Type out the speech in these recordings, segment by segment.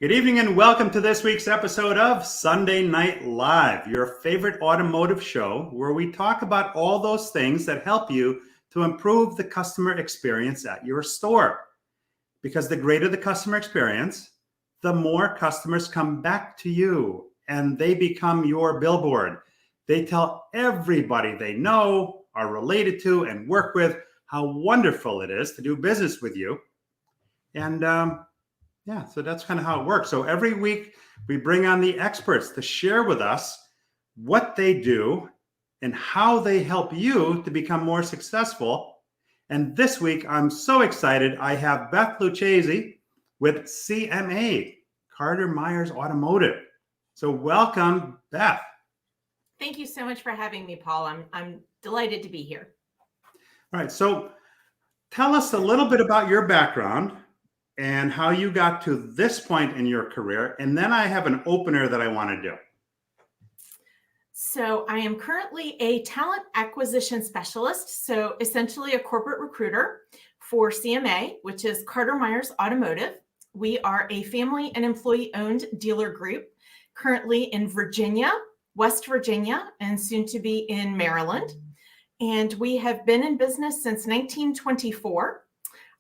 Good evening and welcome to this week's episode of Sunday Night Live, your favorite automotive show where we talk about all those things that help you to improve the customer experience at your store. Because the greater the customer experience, the more customers come back to you and they become your billboard. They tell everybody they know, are related to, and work with how wonderful it is to do business with you. And so that's kind of how it works. So every week we bring on the experts to share with us what they do and how they help you to become more successful. And this week, I'm so excited. I have Beth Lucchesi with CMA, Carter Myers Automotive. So welcome, Beth. Thank you so much for having me, Paul. I'm delighted to be here. All right. So tell us a little bit about your background and how you got to this point in your career. And then I have an opener that I want to do. So I am currently a talent acquisition specialist, so essentially a corporate recruiter for CMA, which is Carter Myers Automotive. We are a family and employee-owned dealer group currently in Virginia, West Virginia, and soon to be in Maryland. And we have been in business since 1924.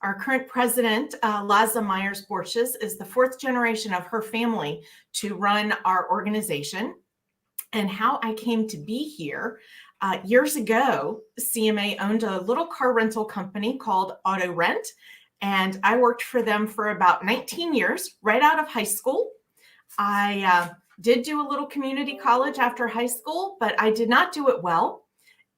Our current president, Liza Myers-Borches, is the fourth generation of her family to run our organization. And how I came to be here, years ago, CMA owned a little car rental company called Auto Rent, and I worked for them for about 19 years, right out of high school. I did do a little community college after high school, but I did not do it well.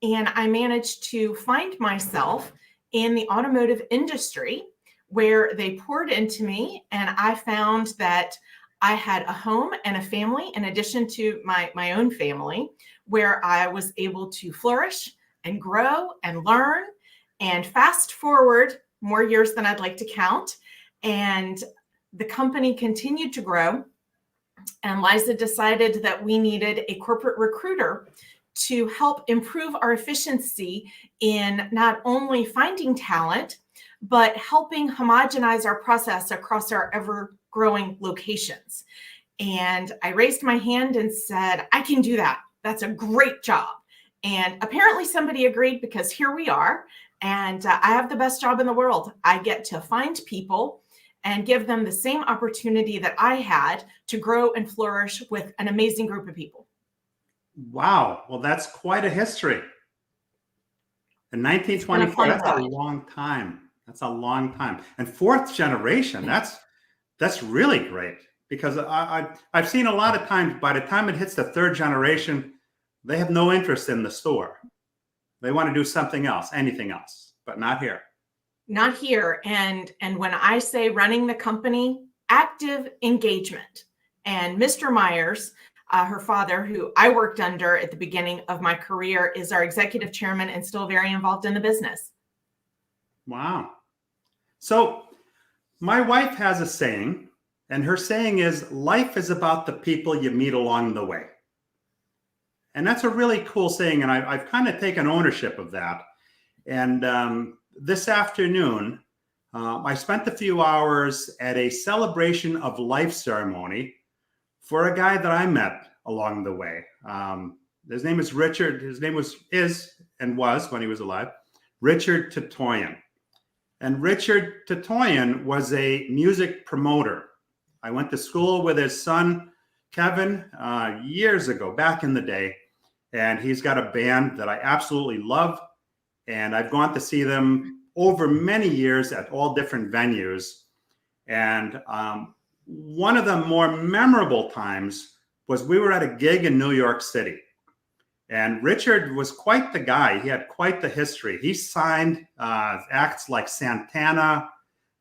And I managed to find myself in the automotive industry where they poured into me, and I found that I had a home and a family in addition to my own family where I was able to flourish and grow and learn. And fast forward more years than I'd like to count, and the company continued to grow, and Liza decided that we needed a corporate recruiter to help improve our efficiency in not only finding talent, but helping homogenize our process across our ever-growing locations. And I raised my hand and said, I can do that. That's a great job. And apparently somebody agreed, because here we are. And I have the best job in the world. I get to find people and give them the same opportunity that I had to grow and flourish with an amazing group of people. Wow. Well, that's quite a history. In 1924, that's a long time. That's a long time. And fourth generation, that's really great, because I've seen a lot of times by the time it hits the third generation, they have no interest in the store. They want to do something else, anything else, but not here. Not here. And when I say running the company, active engagement. And Mr. Myers, her father, who I worked under at the beginning of my career, is our executive chairman and still very involved in the business. Wow. So my wife has a saying, and her saying is, life is about the people you meet along the way. And that's a really cool saying, and I've kind of taken ownership of that. And this afternoon, I spent a few hours at a celebration of life ceremony for a guy that I met along the way. His name is Richard. His name was when he was alive, Richard Tatoyan. And Richard Tatoyan was a music promoter. I went to school with his son, Kevin, years ago, back in the day. And he's got a band that I absolutely love. And I've gone to see them over many years at all different venues. And one of the more memorable times was we were at a gig in New York City. And Richard was quite the guy. He had quite the history. He signed acts like Santana,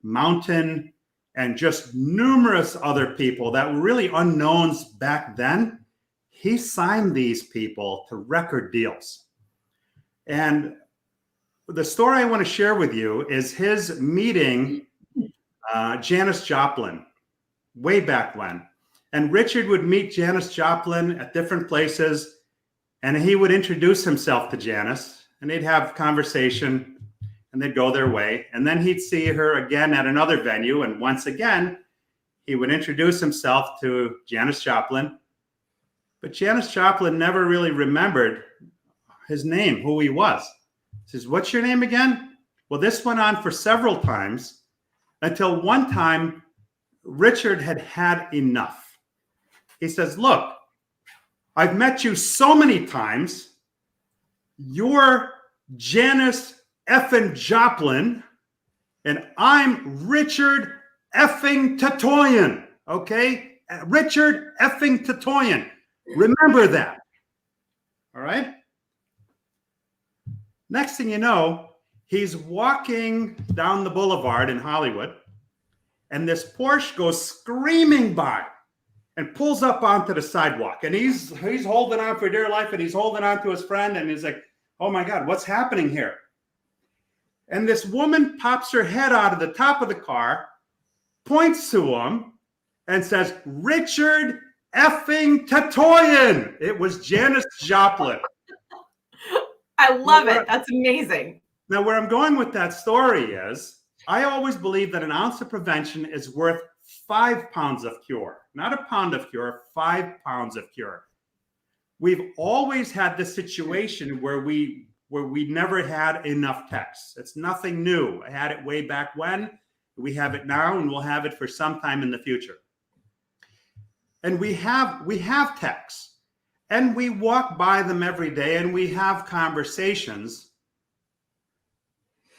Mountain, and just numerous other people that were really unknowns back then. He signed these people to record deals. And the story I want to share with you is his meeting Janis Joplin way back when. And Richard would meet Janis Joplin at different places, and he would introduce himself to Janis, and they'd have conversation, and they'd go their way. And then he'd see her again at another venue, and once again, he would introduce himself to Janis Joplin, but Janis Joplin never really remembered his name, who he was. He says, "What's your name again?" Well, this went on for several times until one time Richard had had enough. He says, "Look, I've met you so many times. You're Janis effing Joplin, and I'm Richard effing Tatoyan, okay? Richard effing Tatoyan. Remember that, all right?" Next thing you know, he's walking down the boulevard in Hollywood, and this Porsche goes screaming by and pulls up onto the sidewalk. And he's holding on for dear life, and he's holding on to his friend, and he's like, "Oh my God, what's happening here?" And this woman pops her head out of the top of the car, points to him, and says, "Richard effing Tatoyan." It was Janis Joplin. I love it. That's amazing. Now, where I'm going with that story is, I always believe that an ounce of prevention is worth 5 pounds of cure. Not a pound of cure, 5 pounds of cure. We've always had this situation where we never had enough texts. It's nothing new. I had it way back when. We have it now, and we'll have it for some time in the future. And we have texts, and we walk by them every day, and we have conversations.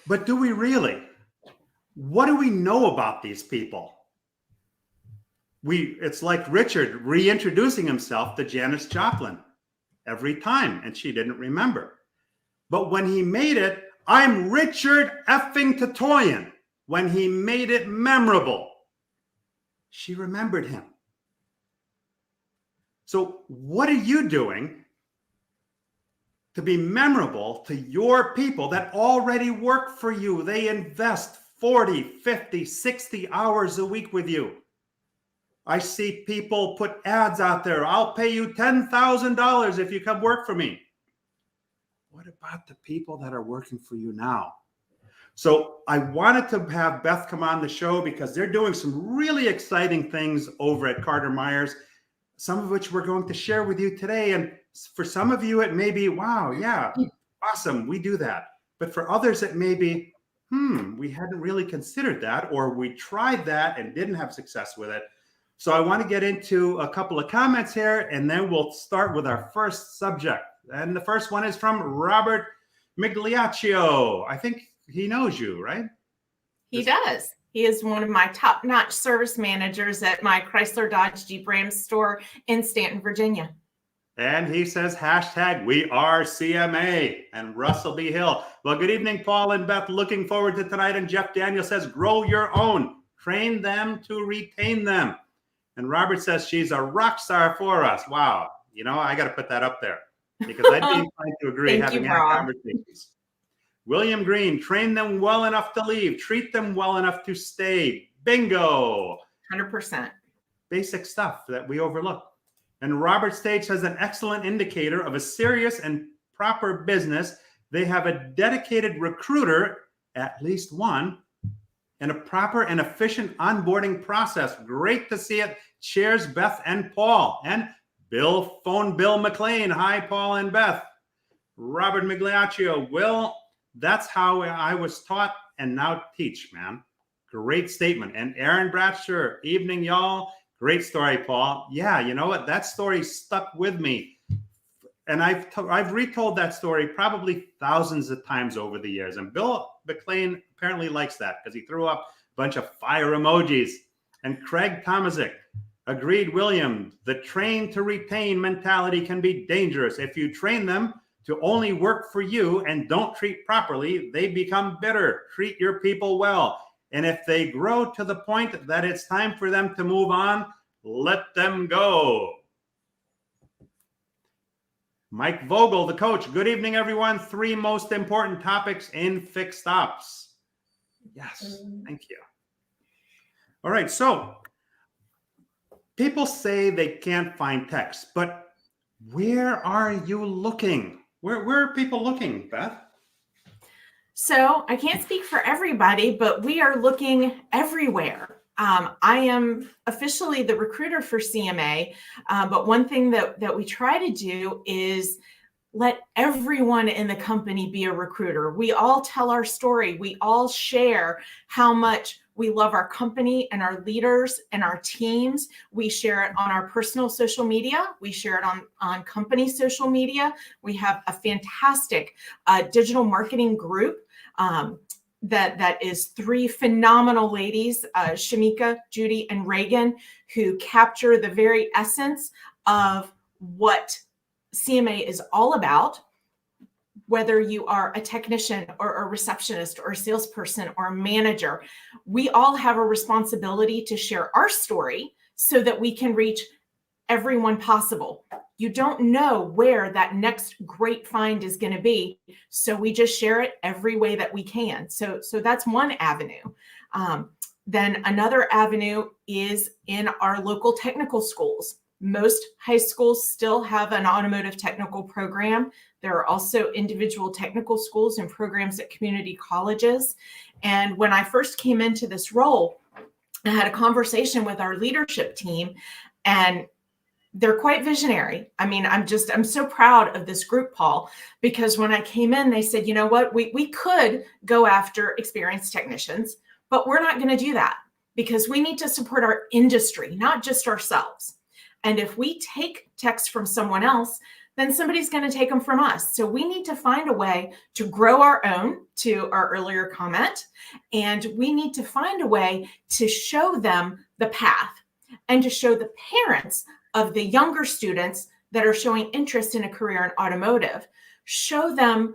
But do we really? What do we know about these people? It's like Richard reintroducing himself to Janis Joplin every time, and she didn't remember. But when he made it, "I'm Richard effing Tatoyan," when he made it memorable, she remembered him. So what are you doing to be memorable to your people that already work for you? They invest 40, 50, 60 hours a week with you. I see people put ads out there. "I'll pay you $10,000 if you come work for me." What about the people that are working for you now? So I wanted to have Beth come on the show because they're doing some really exciting things over at Carter Myers, some of which we're going to share with you today. And for some of you, it may be, "Wow, yeah, awesome, we do that." But for others, it may be, we hadn't really considered that, or we tried that and didn't have success with it. So I want to get into a couple of comments here, and then we'll start with our first subject. And the first one is from Robert Migliaccio. I think he knows you, right? He does. He is one of my top-notch service managers at my Chrysler Dodge Jeep Ram store in Stanton, Virginia. And he says, #we are CMA. And Russell B. Hill. Well, good evening, Paul and Beth. Looking forward to tonight. And Jeff Daniel says, "Grow your own. Train them to retain them." And Robert says, "She's a rock star for us." Wow. You know, I got to put that up there because I'd be inclined to agree, having had conversations. William Green, "Train them well enough to leave. Treat them well enough to stay." Bingo. 100%. Basic stuff that we overlook. And Robert Stage has an excellent indicator of a serious and proper business. They have a dedicated recruiter, at least one, and a proper and efficient onboarding process. Great to see it. Cheers, Beth and Paul. And Bill McLean. Hi, Paul and Beth. Robert Migliaccio. "Well, that's how I was taught and now teach," man. Great statement. And Aaron Bratcher. "Evening, y'all. Great story, Paul." Yeah, you know what? That story stuck with me. And I've retold that story probably thousands of times over the years. And Bill McLean apparently likes that because he threw up a bunch of fire emojis. And Craig Tomasic. "Agreed, William. The train to retain mentality can be dangerous. If you train them to only work for you and don't treat properly, they become bitter. Treat your people well. And if they grow to the point that it's time for them to move on, let them go." Mike Vogel, the coach. "Good evening, everyone. 3 most important topics in fixed ops." Yes, thank you. All right, so people say they can't find text, but where are you looking? Where are people looking, Beth? So I can't speak for everybody, but we are looking everywhere. I am officially the recruiter for CMA, but one thing that we try to do is let everyone in the company be a recruiter. We all tell our story. We all share how much we love our company and our leaders and our teams. We share it on our personal social media. We share it on company social media. We have a fantastic digital marketing group that is 3 phenomenal ladies, Shamika, Judy, and Reagan, who capture the very essence of what CMA is all about. Whether you are a technician or a receptionist or a salesperson or a manager, we all have a responsibility to share our story so that we can reach everyone possible. You don't know where that next great find is going to be, so we just share it every way that we can. So that's one avenue. Then another avenue is in our local technical schools. Most high schools still have an automotive technical program. There are also individual technical schools and programs at community colleges. And when I first came into this role, I had a conversation with our leadership team, and they're quite visionary. I mean, I'm so proud of this group, Paul, because when I came in, they said, you know what, we could go after experienced technicians, but we're not going to do that because we need to support our industry, not just ourselves. And if we take techs from someone else, then somebody's going to take them from us. So we need to find a way to grow our own, to our earlier comment, and we need to find a way to show them the path and to show the parents of the younger students that are showing interest in a career in automotive, show them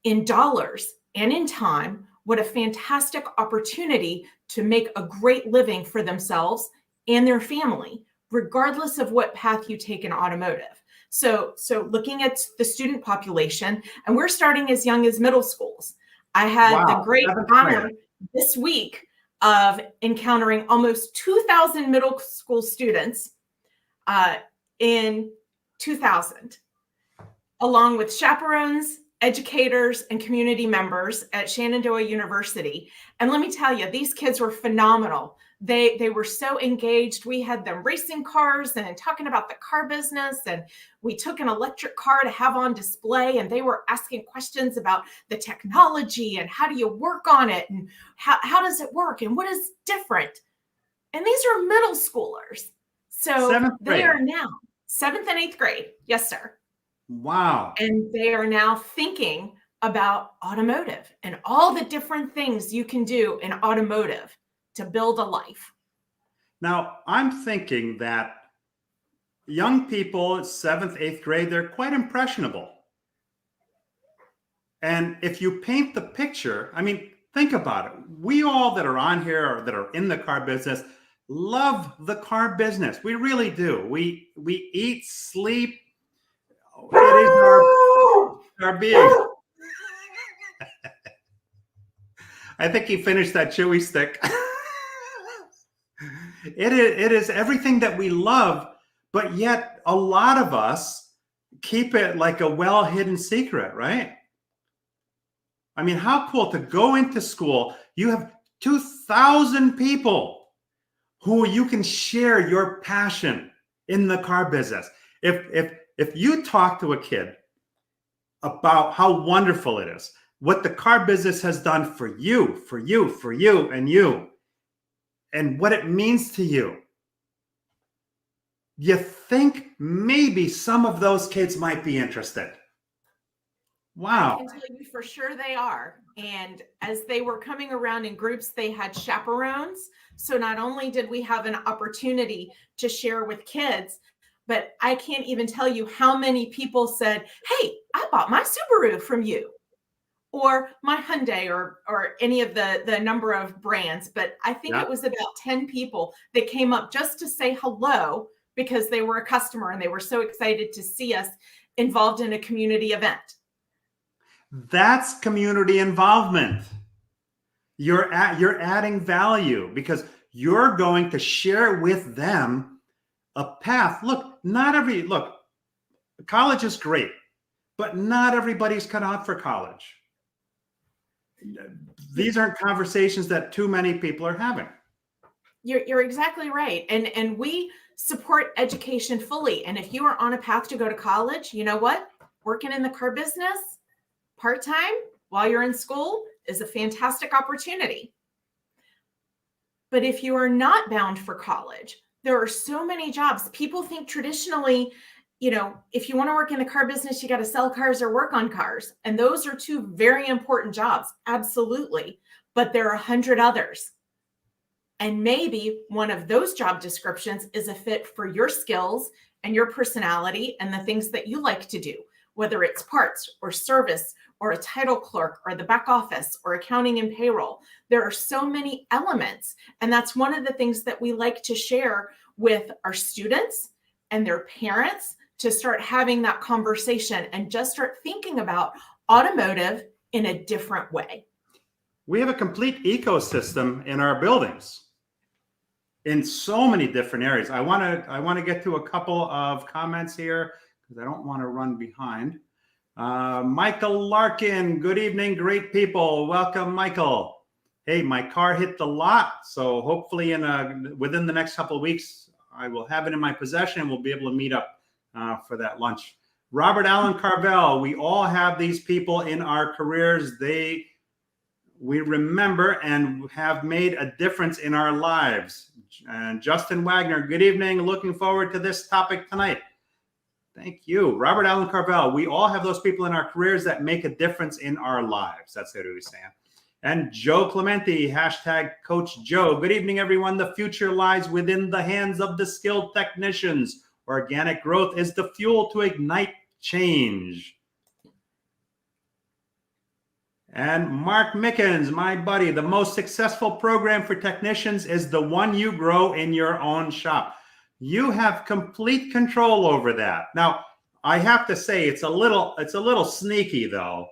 in dollars and in time what a fantastic opportunity to make a great living for themselves and their family, regardless of what path you take in automotive. So looking at the student population, and we're starting as young as middle schools. I had the great honor this week of encountering almost 2,000 middle school students in 2000, along with chaperones, educators, and community members at Shenandoah University. And let me tell you, these kids were phenomenal. They were so engaged. We had them racing cars and talking about the car business. And we took an electric car to have on display, and they were asking questions about the technology and how do you work on it and how does it work and what is different. And these are middle schoolers. So they are now 7th and 8th grade. Yes, sir. Wow. And they are now thinking about automotive and all the different things you can do in automotive to build a life. Now, I'm thinking that young people, 7th, 8th grade, they're quite impressionable. And if you paint the picture, I mean, think about it. We all that are on here or that are in the car business love the car business. We really do. We eat, sleep. It is our being. I think he finished that chewy stick. It is everything that we love, but yet a lot of us keep it like a well-hidden secret, right? I mean, how cool to go into school. You have 2,000 people who you can share your passion in the car business. If you talk to a kid about how wonderful it is, what the car business has done for you, and you, and what it means to you, you think maybe some of those kids might be interested. Wow. I can tell you for sure they are. And as they were coming around in groups, they had chaperones. So not only did we have an opportunity to share with kids, but I can't even tell you how many people said, hey, I bought my Subaru from you, or my Hyundai, or any of the number of brands. But I think it was about 10 people that came up just to say hello because they were a customer and they were so excited to see us involved in a community event. That's community involvement. You're adding value because you're going to share with them a path. Look, college is great, but not everybody's cut out for college. These aren't conversations that too many people are having. You're exactly right. And we support education fully. And if you are on a path to go to college, you know what? Working in the car business part-time while you're in school is a fantastic opportunity. But if you are not bound for college, there are so many jobs. People think traditionally, if you want to work in the car business, you got to sell cars or work on cars. And those are two very important jobs. Absolutely. But there are 100 others. And maybe one of those job descriptions is a fit for your skills and your personality and the things that you like to do, whether it's parts or service or a title clerk or the back office or accounting and payroll. There are so many elements. And that's one of the things that we like to share with our students and their parents, to start having that conversation and just start thinking about automotive in a different way. We have a complete ecosystem in our buildings in so many different areas. I want to get to a couple of comments here because I don't want to run behind. Michael Larkin, good evening, great people. Welcome, Michael. Hey, my car hit the lot, so hopefully within the next couple of weeks, I will have it in my possession and we'll be able to meet up for that lunch. Robert Allen Carvel, we all have these people in our careers. We remember and have made a difference in our lives. And Justin Wagner, good evening. Looking forward to this topic tonight. Thank you. Robert Allen Carvel, we all have those people in our careers that make a difference in our lives. That's what he was saying. And Joe Clementi, hashtag Coach Joe. Good evening, everyone. The future lies within the hands of the skilled technicians. Organic growth is the fuel to ignite change. And Mark Mickens, my buddy, the most successful program for technicians is the one you grow in your own shop. You have complete control over that. Now, I have to say it's a little sneaky though,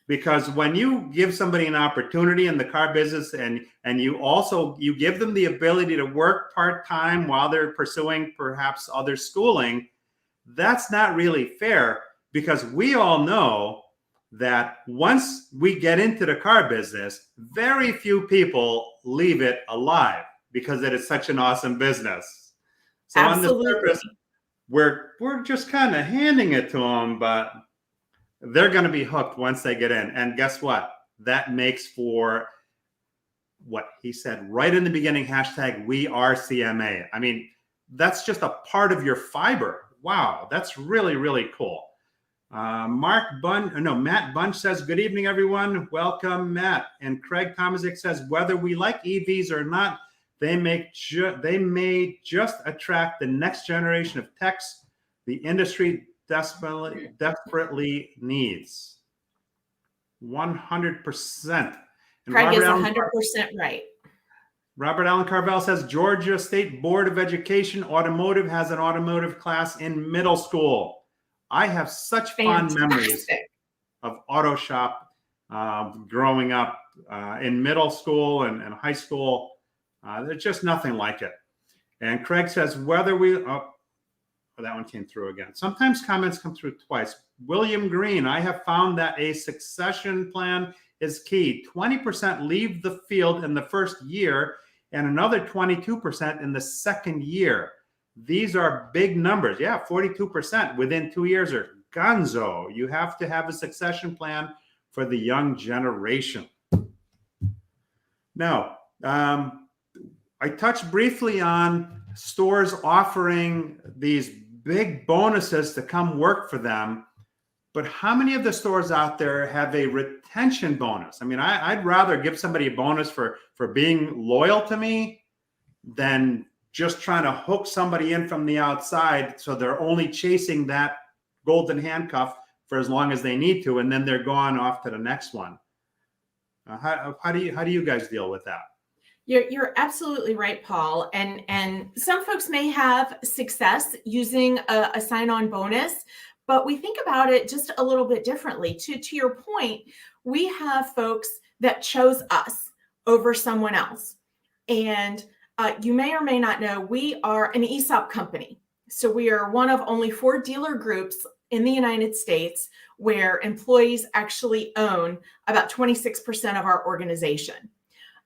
because when you give somebody an opportunity in the car business and you give them the ability to work part-time while they're pursuing perhaps other schooling, that's not really fair, because we all know that once we get into the car business, very few people leave it alive because it is such an awesome business. So Absolutely. On the surface, we're just kind of handing it to them, but they're going to be hooked once they get in. And guess what? That makes for what he said right in the beginning, hashtag we are CMA. I mean, that's just a part of your fiber. Wow, that's really, really cool. Matt Bunch says, good evening, everyone. Welcome, Matt. And Craig Tomasic says, whether we like EVs or not, they may just attract the next generation of techs the industry desperately needs. 100%. And Craig is 100% right. Robert Allen Carvel says, Georgia State Board of Education Automotive has an automotive class in middle school. I have such fond memories of auto shop growing up in middle school and high school. There's just nothing like it. And Craig says, whether we, that one came through again. Sometimes comments come through twice. William Green, I have found that a succession plan is key. 20% leave the field in the first year and another 22% in the second year. These are big numbers. Yeah, 42% within 2 years are gonzo. You have to have a succession plan for the young generation. Now, I touched briefly on stores offering these big bonuses to come work for them, but how many of the stores out there have a retention bonus? I mean, I'd rather give somebody a bonus for being loyal to me than just trying to hook somebody in from the outside so they're only chasing that golden handcuff for as long as they need to, and then they're gone off to the next one. How do you guys deal with that? You're absolutely right, Paul. And some folks may have success using a sign-on bonus, but we think about it just a little bit differently. To your point, we have folks that chose us over someone else. And you may or may not know, we are an ESOP company. So we are one of only 4 dealer groups in the United States where employees actually own about 26% of our organization.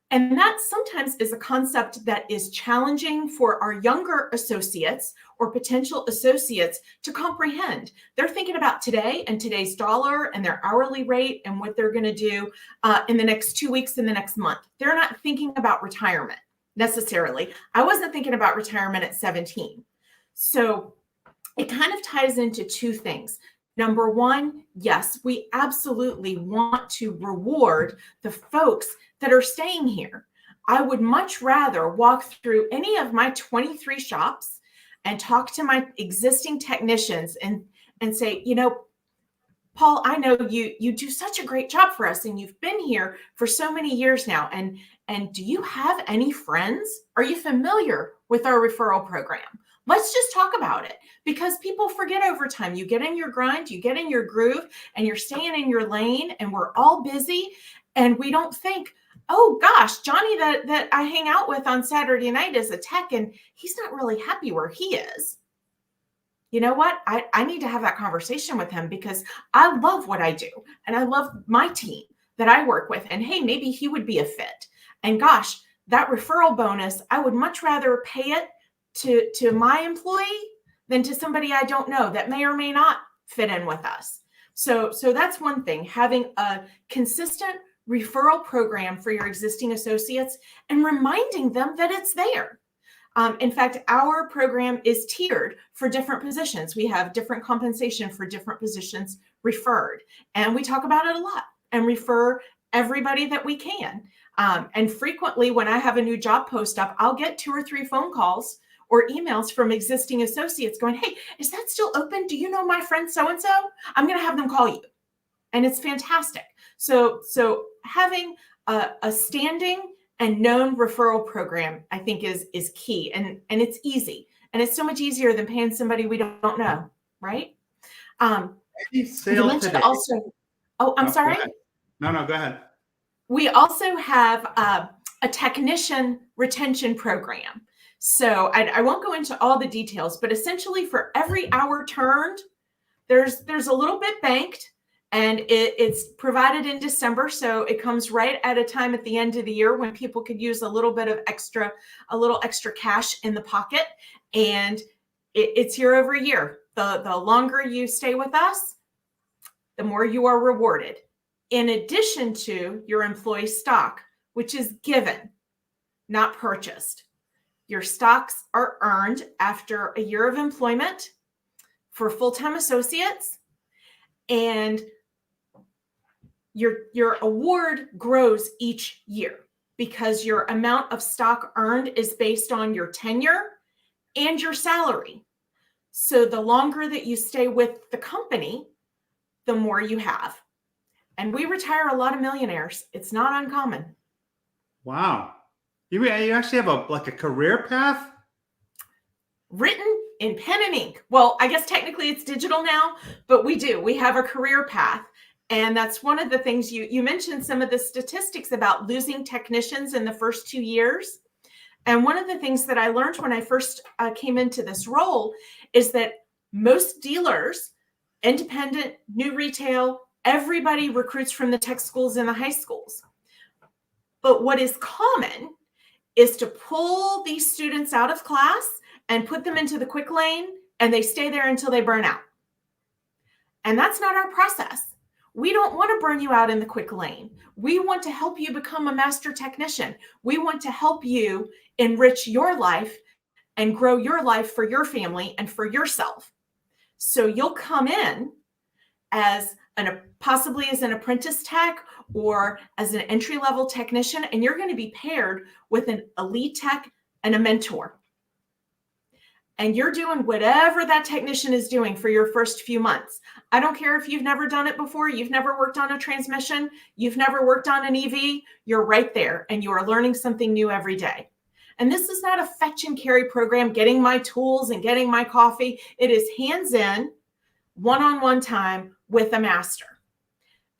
And that sometimes is a concept that is challenging for our younger associates or potential associates to comprehend. They're thinking about today and today's dollar and their hourly rate and what they're going to do in the next 2 weeks, in the next month. They're not thinking about retirement necessarily. I wasn't thinking about retirement at 17. So it kind of ties into two things. Number one, yes, we absolutely want to reward the folks that are staying here. I would much rather walk through any of my 23 shops and talk to my existing technicians and say, you know, Paul, I know you do such a great job for us, and you've been here for so many years now. And do you have any friends? Are you familiar with our referral program? Let's just talk about it, because people forget over time. You get in your grind, you get in your groove, and you're staying in your lane, and we're all busy, and we don't think, oh gosh, Johnny that I hang out with on Saturday night is a tech, and he's not really happy where he is. You know what? I need to have that conversation with him, because I love what I do, and I love my team that I work with, and hey, maybe he would be a fit. And gosh, that referral bonus, I would much rather pay it to my employee than to somebody I don't know that may or may not fit in with us. So that's one thing, having a consistent referral program for your existing associates and reminding them that it's there. In fact, our program is tiered for different positions. We have different compensation for different positions referred, and we talk about it a lot and refer everybody that we can. And frequently when I have a new job post up, I'll get 2 or 3 phone calls or emails from existing associates going, hey, is that still open? Do you know my friend so-and-so? I'm going to have them call you. And it's fantastic. So having a standing and known referral program, I think is key. And it's easy. And it's so much easier than paying somebody we don't know, right? Any sale today? Also, I'm sorry. No, go ahead. We also have a technician retention program. So I won't go into all the details, but essentially for every hour turned, there's a little bit banked, and it's provided in December. So it comes right at a time at the end of the year when people could use a little extra cash in the pocket. And it's year over year. The longer you stay with us, the more you are rewarded. In addition to your employee stock, which is given, not purchased. Your stocks are earned after a year of employment for full-time associates, and your award grows each year because your amount of stock earned is based on your tenure and your salary. So the longer that you stay with the company, the more you have. And we retire a lot of millionaires. It's not uncommon. Wow. You actually have a career path? Written in pen and ink. Well, I guess technically it's digital now, but we do. We have a career path. And that's one of the things you mentioned, some of the statistics about losing technicians in the first 2 years. And one of the things that I learned when I first came into this role is that most dealers, independent, new retail, everybody recruits from the tech schools and the high schools. But what is common is to pull these students out of class and put them into the quick lane, and they stay there until they burn out. And that's not our process. We don't want to burn you out in the quick lane. We want to help you become a master technician. We want to help you enrich your life and grow your life for your family and for yourself. So you'll come in as possibly as an apprentice tech or as an entry-level technician, and you're going to be paired with an elite tech and a mentor. And you're doing whatever that technician is doing for your first few months. I don't care if you've never done it before, you've never worked on a transmission, you've never worked on an EV, you're right there and you are learning something new every day. And this is not a fetch and carry program, getting my tools and getting my coffee. It is hands-in, one-on-one time with a master.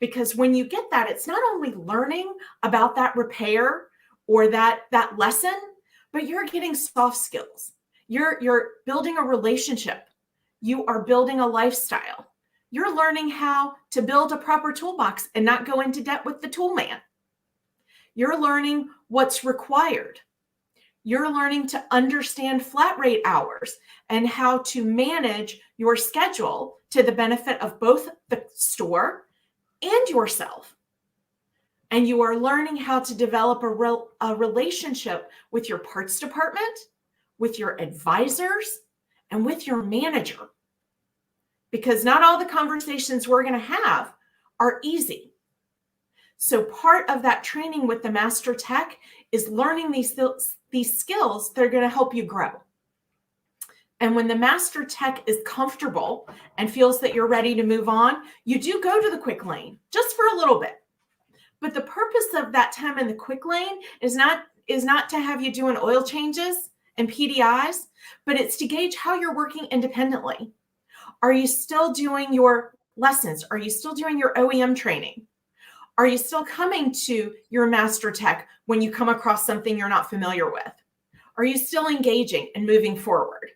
Because when you get that, it's not only learning about that repair or that lesson, but you're getting soft skills. You're building a relationship. You are building a lifestyle. You're learning how to build a proper toolbox and not go into debt with the tool man. You're learning what's required. You're learning to understand flat rate hours and how to manage your schedule to the benefit of both the store and yourself. And you are learning how to develop a relationship with your parts department, with your advisors, and with your manager. Because not all the conversations we're going to have are easy. So part of that training with the Master Tech is learning these skills that are going to help you grow. And when the Master Tech is comfortable and feels that you're ready to move on, you do go to the quick lane just for a little bit. But the purpose of that time in the quick lane is not to have you doing oil changes and PDIs, but it's to gauge how you're working independently. Are you still doing your lessons? Are you still doing your OEM training? Are you still coming to your Master Tech when you come across something you're not familiar with? Are you still engaging and moving forward?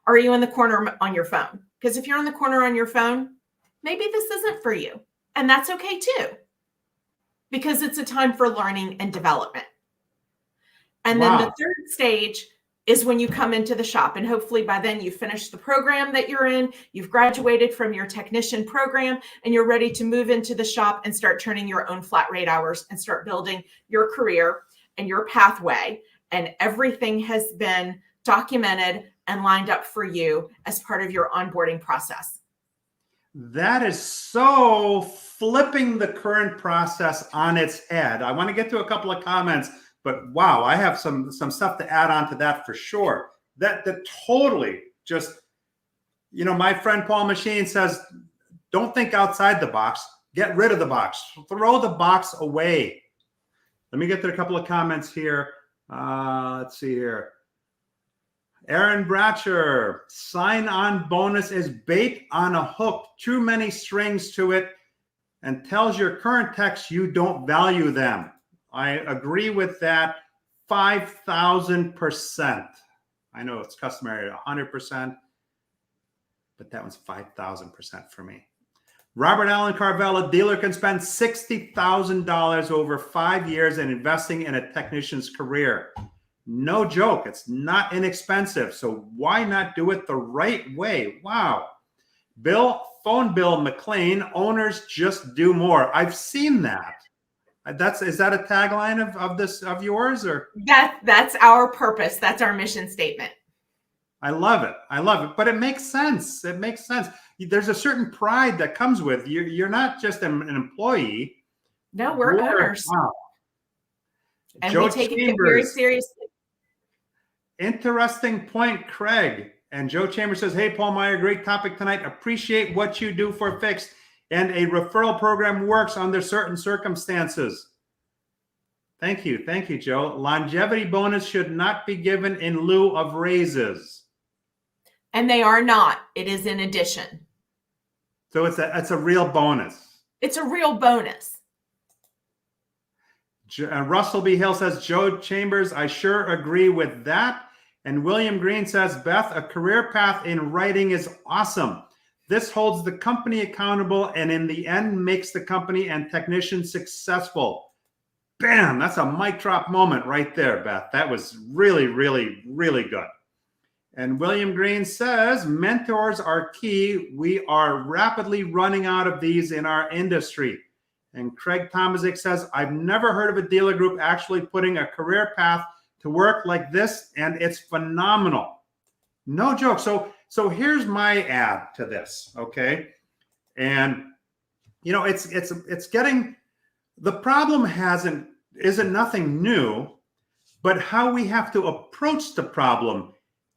Are you in the corner on your phone? Because if you're in the corner on your phone, maybe this isn't for you. And that's okay too, because it's a time for learning and development. And then the third stage is when you come into the shop, and hopefully by then you've finished the program that you're in, you've graduated from your technician program, and you're ready to move into the shop and start turning your own flat rate hours and start building your career and your pathway. And everything has been documented and lined up for you as part of your onboarding process. That is so flipping the current process on its head. I want to get to a couple of comments, but wow, I have some stuff to add on to that for sure. That totally just, my friend Paul Machine says, don't think outside the box, get rid of the box, throw the box away. Let me get to a couple of comments here. Let's see here. Aaron Bratcher, sign-on bonus is bait on a hook, too many strings to it, and tells your current techs you don't value them. I agree with that 5,000%. I know it's customary at 100%, but that one's 5,000% for me. Robert Allen Carvel, a dealer can spend $60,000 over 5 years in investing in a technician's career. No joke. It's not inexpensive. So why not do it the right way? Wow. Phone Bill McLean, owners just do more. I've seen that. Is that a tagline of yours, or? That's our purpose. That's our mission statement. I love it. But it makes sense. It makes sense. There's a certain pride that comes with you. You're not just an employee. No, we're owners. Wow. And Joe we take Chambers, it very seriously. Interesting point, Craig. And Joe Chambers says, hey, Paul Meijer, great topic tonight. Appreciate what you do for Fixed. And a referral program works under certain circumstances. Thank you. Thank you, Joe. Longevity bonus should not be given in lieu of raises. And they are not. It is in addition. So it's a real bonus. It's a real bonus. Russell B. Hill says, Joe Chambers, I sure agree with that. And William Green says, Beth, a career path in writing is awesome. This holds the company accountable and in the end makes the company and technicians successful. Bam, that's a mic drop moment right there, Beth. That was really, really, really good. And William Green says, mentors are key. We are rapidly running out of these in our industry. And Craig Tomazik says, I've never heard of a dealer group actually putting a career path to work like this, and it's phenomenal. No joke. So here's my add to this, okay? And it's getting, the problem isn't nothing new, but how we have to approach the problem,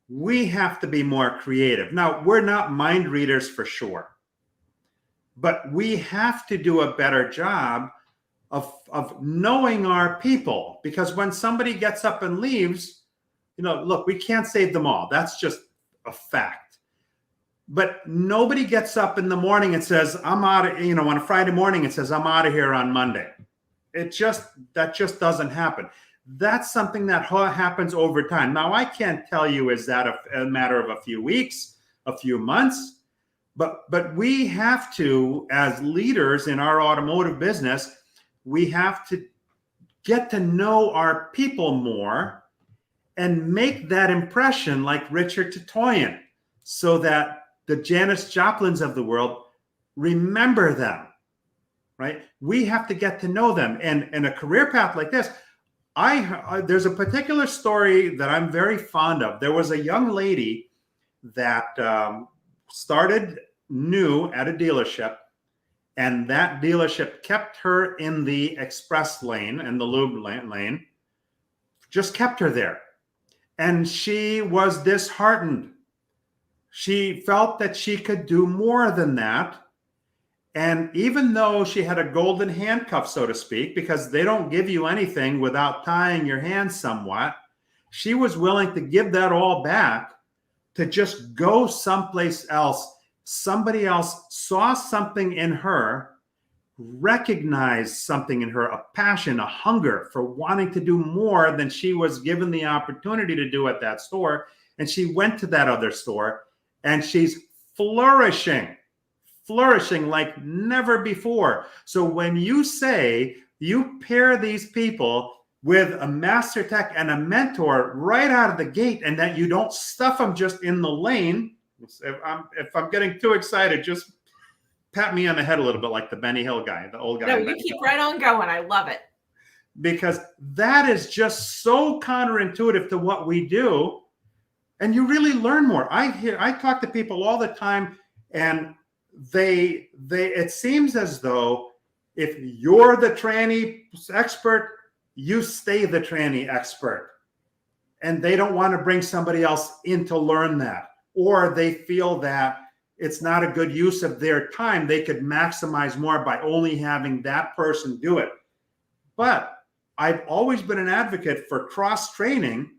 we have to be more creative. Now, we're not mind readers for sure, but we have to do a better job of knowing our people, because when somebody gets up and leaves, look, we can't save them all. That's just a fact. But nobody gets up in the morning and says, I'm out of, on a Friday morning and says, I'm out of here on Monday. That just doesn't happen. That's something that happens over time. Now, I can't tell you, is that a matter of a few weeks, a few months, but we have to, as leaders in our automotive business, we have to get to know our people more and make that impression like Richard Titoyan, so that the Janis Joplins of the world remember them, right? We have to get to know them. And in a career path like this, there's a particular story that I'm very fond of. There was a young lady that started new at a dealership, and that dealership kept her in the express lane and the lube lane, just kept her there. And she was disheartened. She felt that she could do more than that. And even though she had a golden handcuff, so to speak, because they don't give you anything without tying your hands somewhat, she was willing to give that all back to just go someplace else. Somebody else saw something in her, recognized something in her, a passion, a hunger for wanting to do more than she was given the opportunity to do at that store. And she went to that other store, and she's flourishing like never before. So when you say you pair these people with a master tech and a mentor right out of the gate, and that you don't stuff them just in the lane, if I'm getting too excited, just pat me on the head a little bit like the Benny Hill guy, the old guy. No, you keep right on going. I love it. Because that is just so counterintuitive to what we do. And you really learn more. I talk to people all the time, and it seems as though if you're the tranny expert, you stay the tranny expert. And they don't want to bring somebody else in to learn that. Or they feel that it's not a good use of their time. They could maximize more by only having that person do it. But I've always been an advocate for cross-training.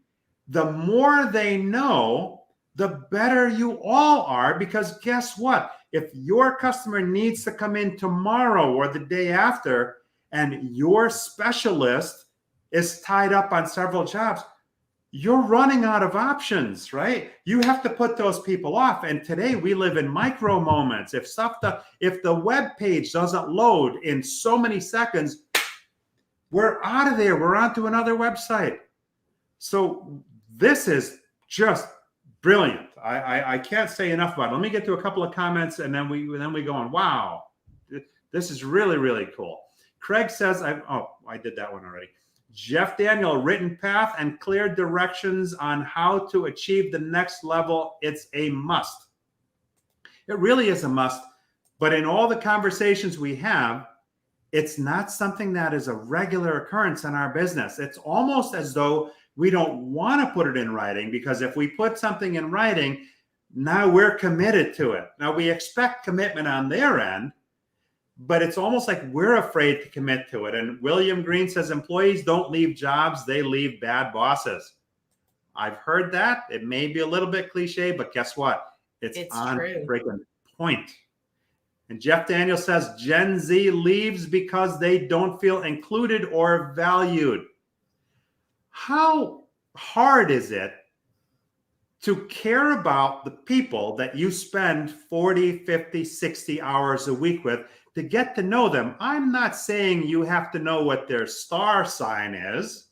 The more they know, the better you all are, because guess what? If your customer needs to come in tomorrow or the day after, and your specialist is tied up on several jobs, you're running out of options, right? You have to put those people off. And today we live in micro moments. If the web page doesn't load in so many seconds, we're out of there. We're on to another website. So this is just brilliant. I can't say enough about it. Let me get to a couple of comments, and then we go on. Wow, this is really, really cool. Craig says, I did that one already. Jeff Daniel, written path and clear directions on how to achieve the next level. It's a must. It really is a must. But in all the conversations we have, it's not something that is a regular occurrence in our business. It's almost as though we don't want to put it in writing, because if we put something in writing, now we're committed to it. Now we expect commitment on their end, but it's almost like we're afraid to commit to it. And William Green says, employees don't leave jobs, they leave bad bosses. I've heard that. It may be a little bit cliche, but guess what? It's on freaking point. And Jeff Daniel says, Gen Z leaves because they don't feel included or valued. How hard is it to care about the people that you spend 40, 50, 60 hours a week with, to get to know them? I'm not saying you have to know what their star sign is,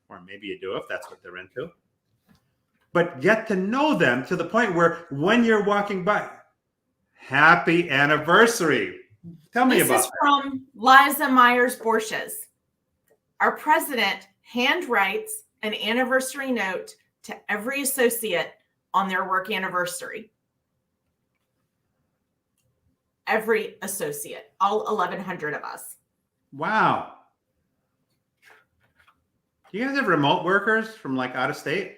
or maybe you do if that's what they're into, but get to know them to the point where when you're walking by, happy anniversary. Tell me about that. This is from Liza Myers-Borges. Our president handwrites an anniversary note to every associate on their work anniversary. Every associate, all 1,100 of us. Wow. Do you guys have remote workers from like out of state?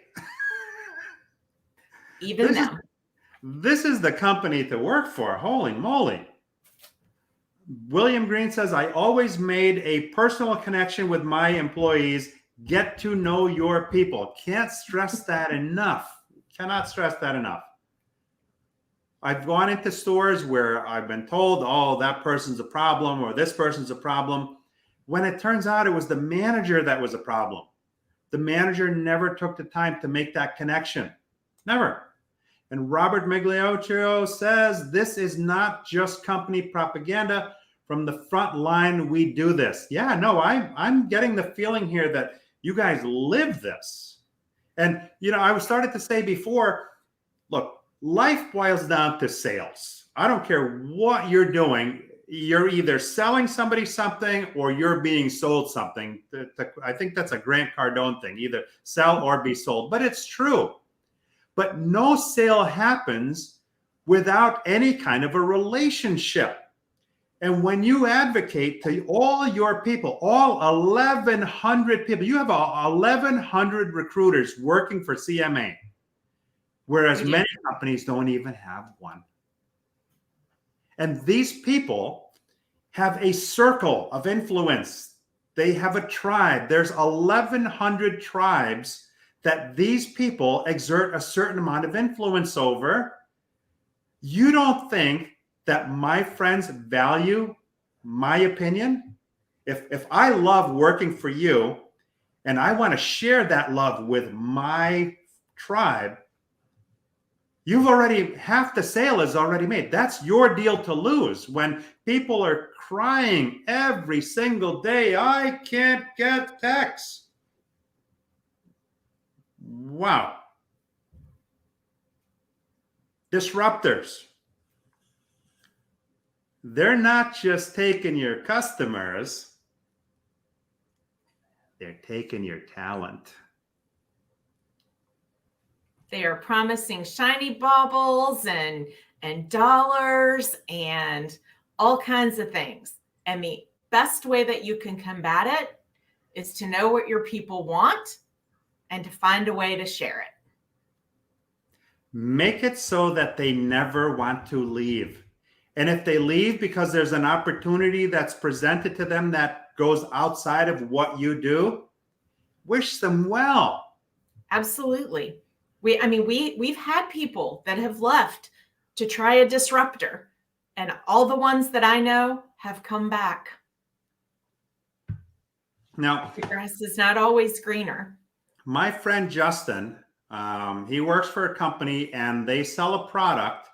Even them. This is the company to work for. Holy moly. William Green says, I always made a personal connection with my employees. Get to know your people. Can't stress that enough. Cannot stress that enough. I've gone into stores where I've been told, oh, that person's a problem or this person's a problem, when it turns out it was the manager that was a problem. The manager never took the time to make that connection. Never. And Robert Migliocchio says, this is not just company propaganda. from the front line, we do this. Yeah, no, I'm getting the feeling here that you guys live this. And, I was started to say before, look, life boils down to sales. I don't care what you're doing. You're either selling somebody something or you're being sold something. I think that's a Grant Cardone thing, either sell or be sold. But it's true. But no sale happens without any kind of a relationship. And when you advocate to all your people, all 1,100 people, you have 1,100 recruiters working for CMA, whereas many companies don't even have one. And these people have a circle of influence. They have a tribe. There's 1,100 tribes that these people exert a certain amount of influence over. You don't think that my friends value my opinion? If I love working for you and I want to share that love with my tribe, half the sale is already made. That's your deal to lose. When people are crying every single day, I can't get texts. Wow. Disruptors. They're not just taking your customers, they're taking your talent. They are promising shiny baubles and dollars and all kinds of things. And the best way that you can combat it is to know what your people want and to find a way to share it. Make it so that they never want to leave. And if they leave because there's an opportunity that's presented to them that goes outside of what you do, wish them well. Absolutely. We've had people that have left to try a disruptor, and all the ones that I know have come back. Now, the grass is not always greener. My friend Justin, he works for a company and they sell a product.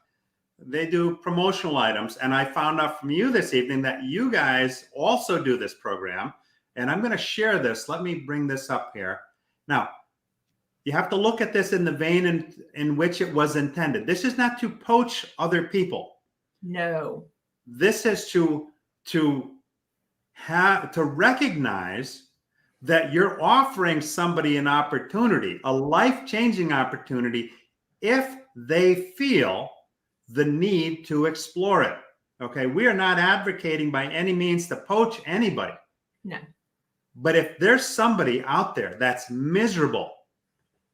They do promotional items. And I found out from you this evening that you guys also do this program. And I'm going to share this. Let me bring this up here. Now, you have to look at this in the vein in which it was intended. This is not to poach other people. No. This is to recognize that you're offering somebody an opportunity, a life-changing opportunity, if they feel the need to explore it. Okay, we are not advocating by any means to poach anybody. No. But if there's somebody out there that's miserable,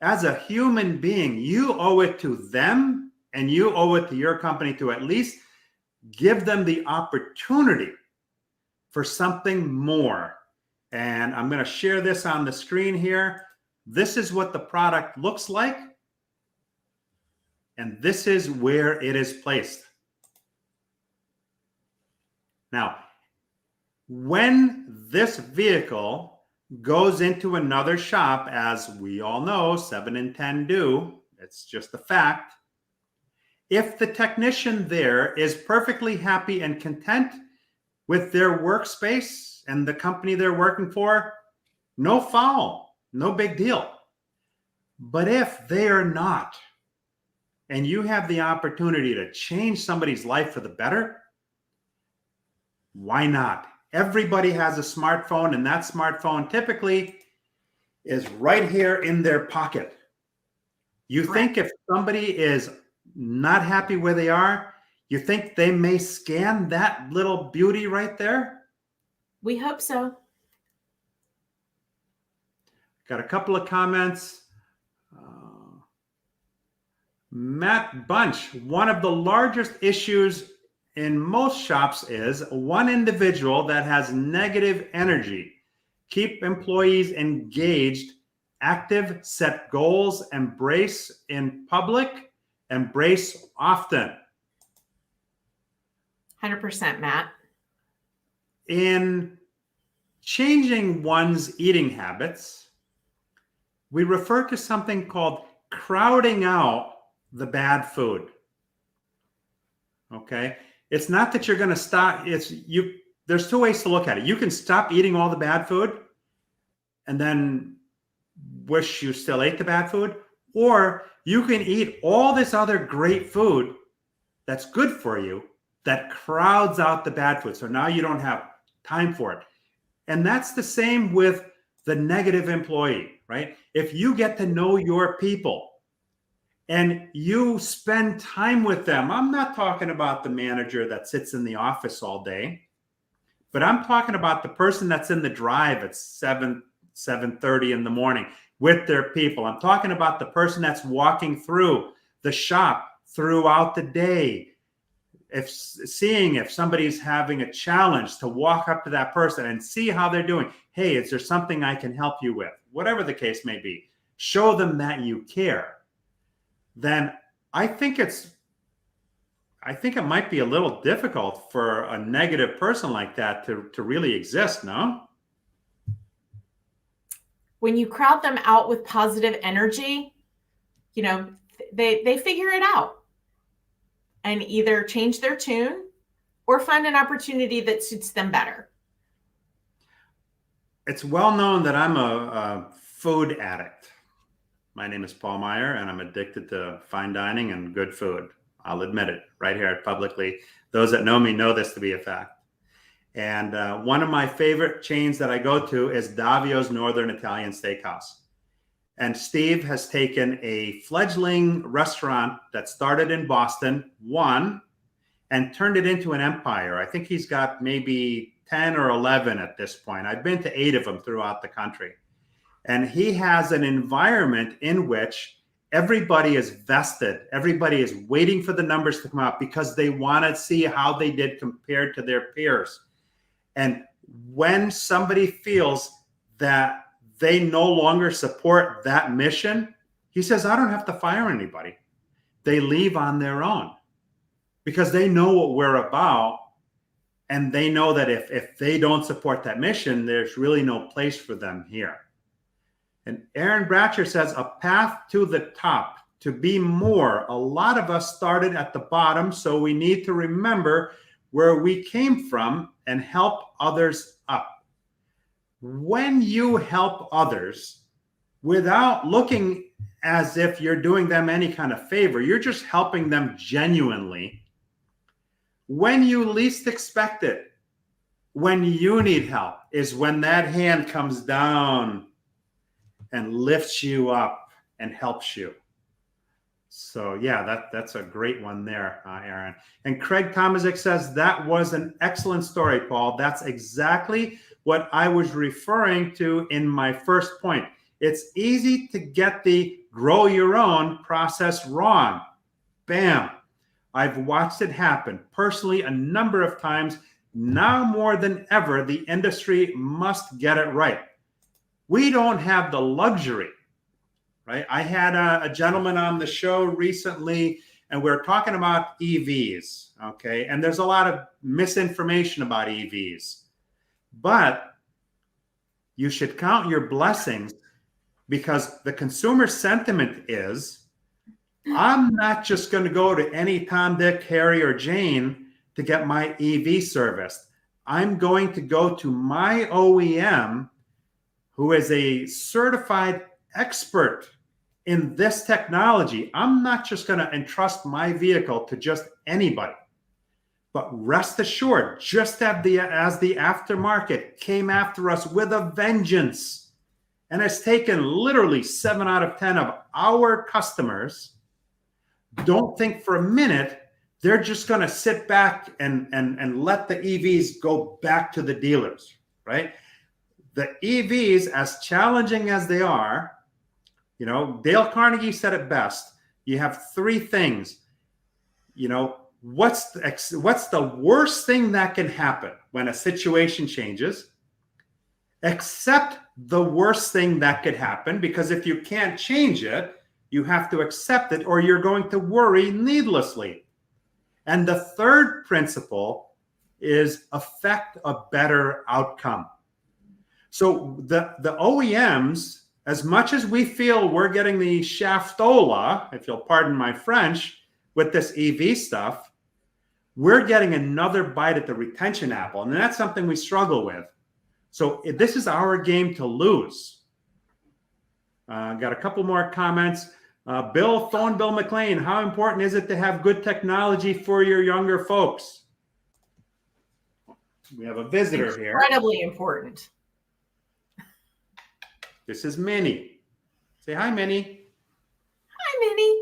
as a human being, you owe it to them and you owe it to your company to at least give them the opportunity for something more. And I'm going to share this on the screen here. This is what the product looks like. And this is where it is placed. Now, when this vehicle goes into another shop, as we all know, 7 in 10 do, it's just a fact. If the technician there is perfectly happy and content with their workspace and the company they're working for, no foul, no big deal. But if they are not, and you have the opportunity to change somebody's life for the better, why not? Everybody has a smartphone, and that smartphone typically is right here in their pocket. You think if somebody is not happy where they are, you think they may scan that little beauty right there? We hope so. Got a couple of comments. Matt Bunch, one of the largest issues in most shops is one individual that has negative energy. Keep employees engaged, active, set goals, embrace in public, embrace often. 100%, Matt. In changing one's eating habits, we refer to something called crowding out the bad food. Okay? It's not that you're going to stop. there's two ways to look at it. You can stop eating all the bad food and then wish you still ate the bad food, or you can eat all this other great food that's good for you that crowds out the bad food. So now you don't have time for it. And that's the same with the negative employee, right? If you get to know your people and you spend time with them, I'm not talking about the manager that sits in the office all day, but I'm talking about the person that's in the drive at 7:30 in the morning with their people. I'm talking about the person that's walking through the shop throughout the day. Seeing if somebody's having a challenge, to walk up to that person and see how they're doing. Hey, is there something I can help you with? Whatever the case may be, show them that you care. Then I think it might be a little difficult for a negative person like that to really exist, no? When you crowd them out with positive energy, they figure it out and either change their tune or find an opportunity that suits them better. It's well known that I'm a food addict. My name is Paul Meijer, and I'm addicted to fine dining and good food. I'll admit it right here publicly. Those that know me know this to be a fact. And one of my favorite chains that I go to is Davio's Northern Italian Steakhouse. And Steve has taken a fledgling restaurant that started in Boston, and turned it into an empire. I think he's got maybe 10 or 11 at this point. I've been to 8 of them throughout the country. And he has an environment in which everybody is vested. Everybody is waiting for the numbers to come out because they want to see how they did compared to their peers. And when somebody feels that they no longer support that mission, he says, I don't have to fire anybody. They leave on their own because they know what we're about. And they know that if they don't support that mission, there's really no place for them here. And Aaron Bratcher says, a path to the top, to be more. A lot of us started at the bottom, so we need to remember where we came from and help others up. When you help others without looking as if you're doing them any kind of favor, you're just helping them genuinely. When you least expect it, when you need help, is when that hand comes down and lifts you up and helps you. So yeah, that's a great one there, Aaron. And Craig Tomazik says, that was an excellent story, Paul. That's exactly what I was referring to in my first point. It's easy to get the grow your own process wrong. Bam. I've watched it happen personally a number of times. Now more than ever, the industry must get it right. We don't have the luxury, right? I had a gentleman on the show recently, and we're talking about EVs, okay? And there's a lot of misinformation about EVs. But you should count your blessings, because the consumer sentiment is, I'm not just going to go to any Tom, Dick, Harry, or Jane to get my EV serviced. I'm going to go to my OEM, who is a certified expert in this technology. I'm not just going to entrust my vehicle to just anybody. But rest assured, just as the aftermarket came after us with a vengeance and has taken literally 7 out of 10 of our customers, don't think for a minute they're just going to sit back and let the EVs go back to the dealers, right? The EVs, as challenging as they are, Dale Carnegie said it best. You have 3 things. What's the worst thing that can happen when a situation changes? Accept the worst thing that could happen, because if you can't change it, you have to accept it, or you're going to worry needlessly. And the third principle is affect a better outcome. So the OEMs, as much as we feel we're getting the shaftola, if you'll pardon my French, with this EV stuff, we're getting another bite at the retention apple. And that's something we struggle with. So this is our game to lose. Got a couple more comments. Phone Bill McLean, how important is it to have good technology for your younger folks? We have a visitor here. Incredibly important. This is Minnie. Say hi, Minnie. Hi, Minnie.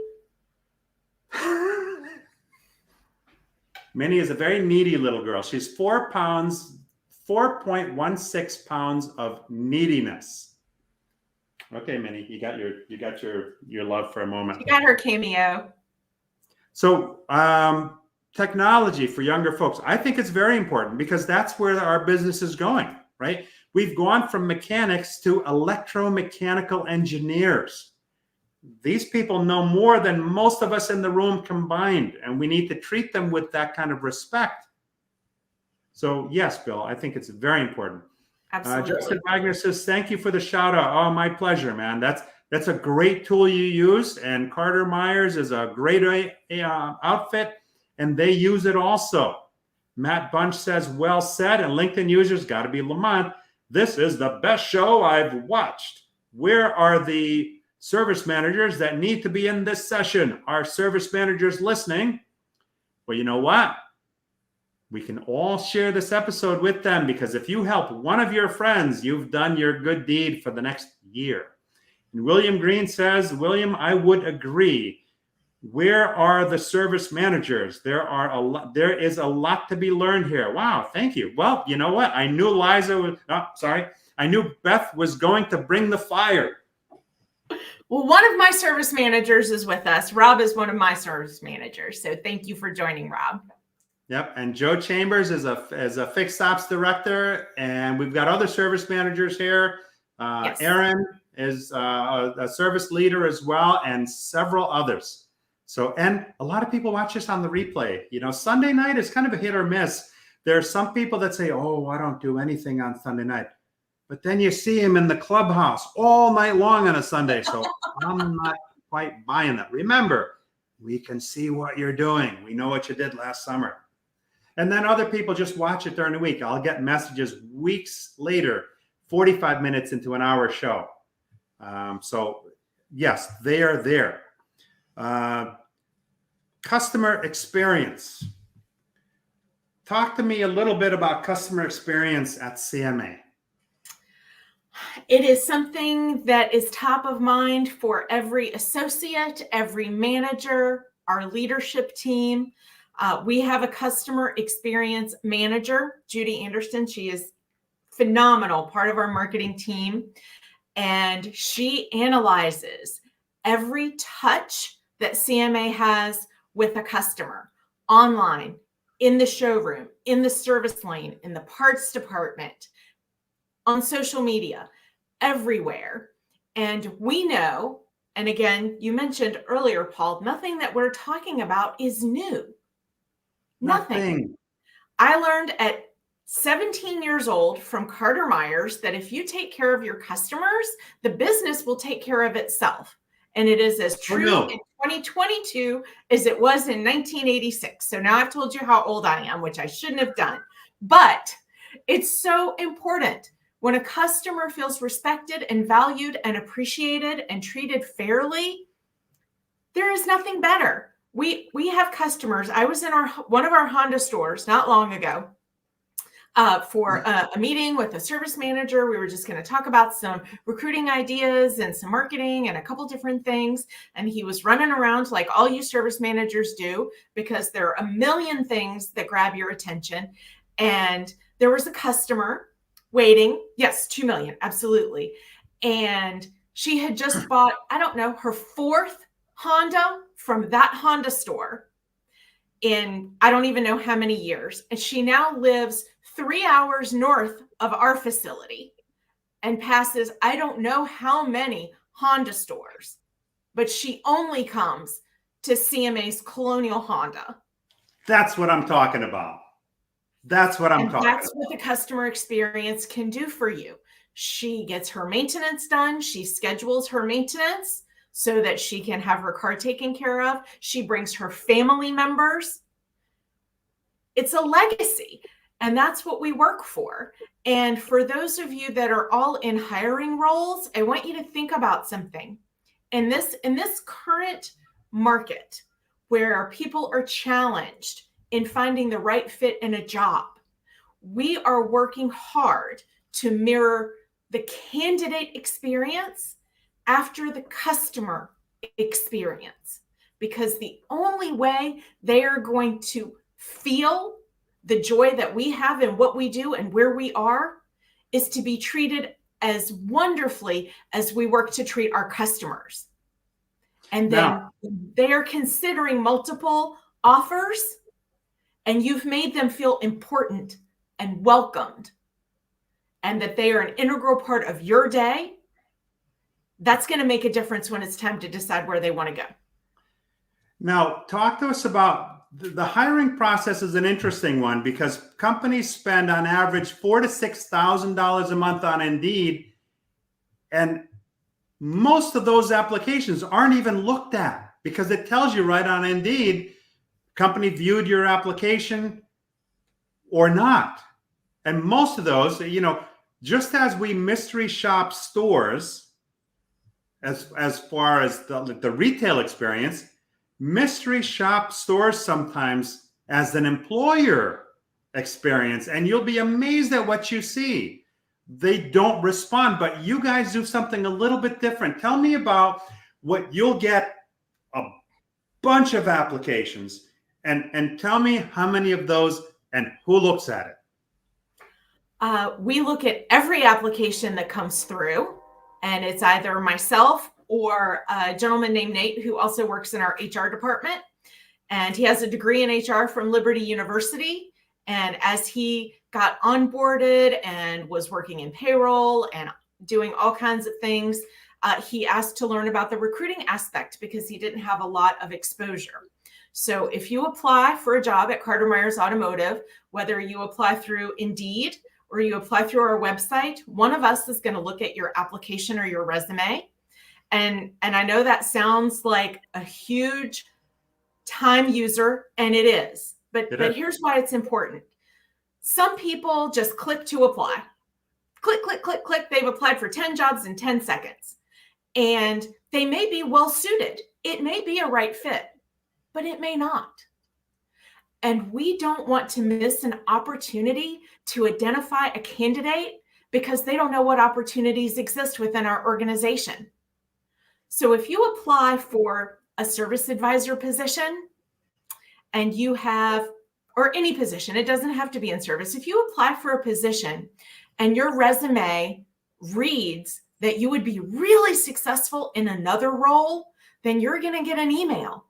Minnie is a very needy little girl. She's 4 pounds, 4.16 pounds of neediness. Okay, Minnie, you got your love for a moment. She got her cameo. So technology for younger folks, I think it's very important because that's where our business is going, right? We've gone from mechanics to electromechanical engineers. These people know more than most of us in the room combined, and we need to treat them with that kind of respect. So yes, Bill, I think it's very important. Absolutely. Justin Wagner says, thank you for the shout out. Oh, my pleasure, man. That's a great tool you use. And Carter Myers is a great outfit, and they use it also. Matt Bunch says, well said. And LinkedIn users, got to be Lamont. This is the best show I've watched. Where are the service managers that need to be in this session? Are service managers listening? Well, you know what? We can all share this episode with them, because if you help one of your friends, you've done your good deed for the next year. And William Green says, William, I would agree. Where are the service managers? There is a lot to be learned here. Wow, thank you. Well, you know what? I knew I knew Beth was going to bring the fire. Well, one of my service managers is with us. Rob is one of my service managers. So thank you for joining, Rob. Yep, and Joe Chambers is a fixed ops director, and we've got other service managers here. Yes. Aaron is a service leader as well, and several others. So, and a lot of people watch us on the replay. You know, Sunday night is kind of a hit or miss. There are some people that say, oh, I don't do anything on Sunday night. But then you see him in the clubhouse all night long on a Sunday. So I'm not quite buying that. Remember, we can see what you're doing. We know what you did last summer. And then other people just watch it during the week. I'll get messages weeks later, 45 minutes into an hour show. So yes, they are there. Customer experience. Talk to me a little bit about customer experience at CMA. It is something that is top of mind for every associate, every manager, our leadership team. We have a customer experience manager, Judy Anderson. She is phenomenal, part of our marketing team. And she analyzes every touch that CMA has with a customer online, in the showroom, in the service lane, in the parts department, on social media, everywhere. And we know, and again, you mentioned earlier, Paul, nothing that we're talking about is new. Nothing. I learned at 17 years old from Carter Myers that if you take care of your customers, the business will take care of itself. And it is as true in 2022 as it was in 1986. So now I've told you how old I am, which I shouldn't have done. But it's so important. When a customer feels respected and valued and appreciated and treated fairly, there is nothing better. We have customers. I was in one of our Honda stores not long ago for a meeting with a service manager. We were just going to talk about some recruiting ideas and some marketing and a couple different things. And he was running around like all you service managers do, because there are a million things that grab your attention. And there was a customer waiting. Yes, 2 million. Absolutely. And she had just bought, I don't know, her 4th Honda from that Honda store in I don't even know how many years. And she now lives 3 hours north of our facility and passes I don't know how many Honda stores, but she only comes to CMA's Colonial Honda. That's what I'm talking about. That's what I'm talking about. That's what the customer experience can do for you. She gets her maintenance done. She schedules her maintenance so that she can have her car taken care of. She brings her family members. It's a legacy. And that's what we work for. And for those of you that are all in hiring roles, I want you to think about something. In this current market where people are challenged in finding the right fit in a job, we are working hard to mirror the candidate experience after the customer experience, because the only way they are going to feel the joy that we have in what we do and where we are is to be treated as wonderfully as we work to treat our customers. And then they're considering multiple offers, and you've made them feel important and welcomed, and that they are an integral part of your day. That's going to make a difference when it's time to decide where they want to go. Now, talk to us about the hiring process. Is an interesting one because companies spend on average $4,000 to $6,000 a month on Indeed, and most of those applications aren't even looked at because it tells you right on Indeed, company viewed your application or not. And most of those, just as we mystery shop stores, as far as the retail experience, mystery shop stores sometimes as an employer experience, and you'll be amazed at what you see. They don't respond, but you guys do something a little bit different. Tell me about what you'll get a bunch of applications, and tell me how many of those and who looks at it. We look at every application that comes through, and it's either myself or a gentleman named Nate who also works in our HR department. And he has a degree in HR from Liberty University. And as he got onboarded and was working in payroll and doing all kinds of things, he asked to learn about the recruiting aspect because he didn't have a lot of exposure. So if you apply for a job at Carter Myers Automotive, whether you apply through Indeed or you apply through our website, one of us is going to look at your application or your resume. And I know that sounds like a huge time user, and it is. But here's why it's important. Some people just click to apply. Click, click, click, click. They've applied for 10 jobs in 10 seconds. And they may be well suited. It may be a right fit, but it may not. And we don't want to miss an opportunity to identify a candidate because they don't know what opportunities exist within our organization. So if you apply for a service advisor position and you have, or any position, it doesn't have to be in service. If you apply for a position and your resume reads that you would be really successful in another role, then you're going to get an email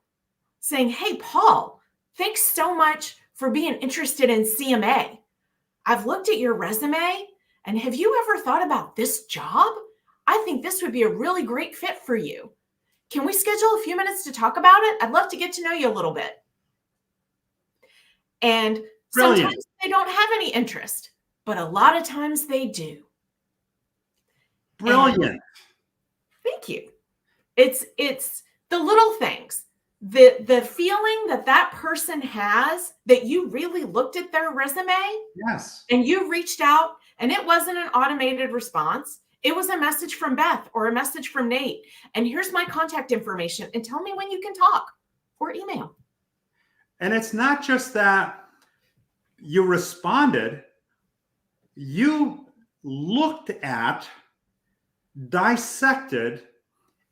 saying, "Hey, Paul, thanks so much for being interested in CMA. I've looked at your resume, and have you ever thought about this job? I think this would be a really great fit for you. Can we schedule a few minutes to talk about it? I'd love to get to know you a little bit." And sometimes they don't have any interest, but a lot of times they do. Brilliant. And thank you. It's the little things. The feeling that person has that you really looked at their resume, yes, and you reached out, and it wasn't an automated response. It was a message from Beth or a message from Nate. And here's my contact information, and tell me when you can talk, or email. And it's not just that you responded, you looked at, dissected,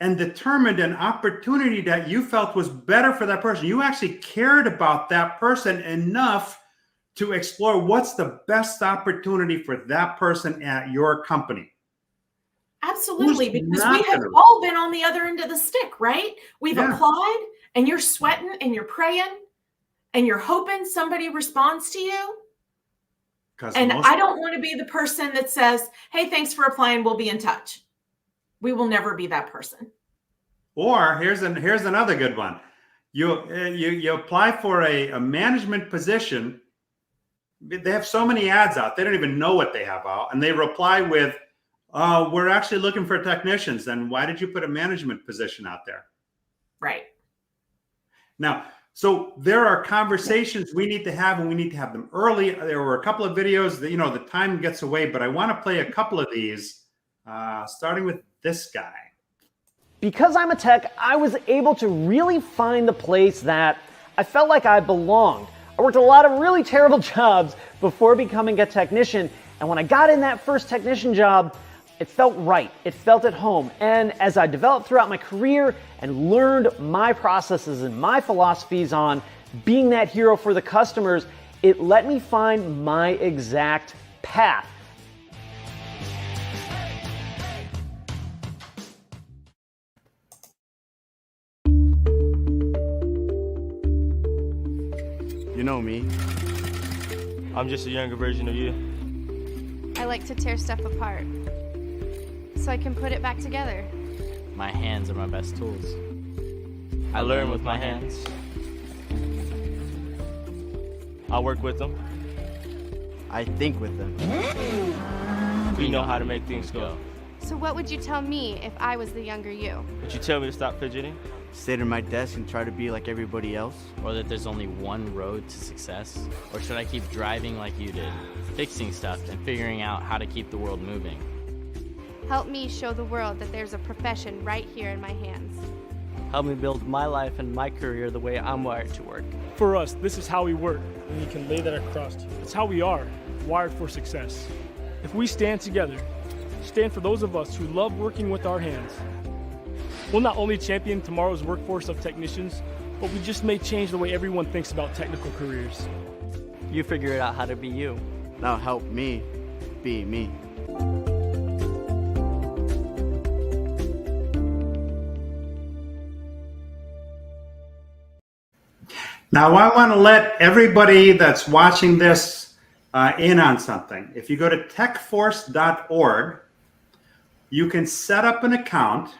and determined an opportunity that you felt was better for that person. You actually cared about that person enough to explore what's the best opportunity for that person at your company. Absolutely, because we have all been on the other end of the stick, right? We've applied, and you're sweating, and you're praying, and you're hoping somebody responds to you. And I don't want to be the person that says, "Hey, thanks for applying. We'll be in touch." We will never be that person. Or here's another good one. You apply for a management position. They have so many ads out. They don't even know what they have out. And they reply with, "We're actually looking for technicians." Then why did you put a management position out there? Right. Now, So there are conversations we need to have, and we need to have them early. There were a couple of videos that, the time gets away, but I want to play a couple of these, starting with this guy. Because I'm a tech, I was able to really find the place that I felt like I belonged. I worked a lot of really terrible jobs before becoming a technician, and when I got in that first technician job, it felt right. It felt at home. And as I developed throughout my career and learned my processes and my philosophies on being that hero for the customers, it let me find my exact path. You know me. I'm just a younger version of you. I like to tear stuff apart so I can put it back together. My hands are my best tools. I learn with my hands. I work with them. I think with them. We know how to make things go. So what would you tell me if I was the younger you? Would you tell me to stop fidgeting? Sit at my desk and try to be like everybody else. Or that there's only one road to success? Or should I keep driving like you did, fixing stuff and figuring out how to keep the world moving? Help me show the world that there's a profession right here in my hands. Help me build my life and my career the way I'm wired to work. For us, this is how we work, and you can lay that across to you. It's how we are, wired for success. If we stand together, stand for those of us who love working with our hands, we'll not only champion tomorrow's workforce of technicians, but we just may change the way everyone thinks about technical careers. You figure out how to be you. Now help me be me. Now, I want to let everybody that's watching this in on something. If you go to techforce.org, you can set up an account,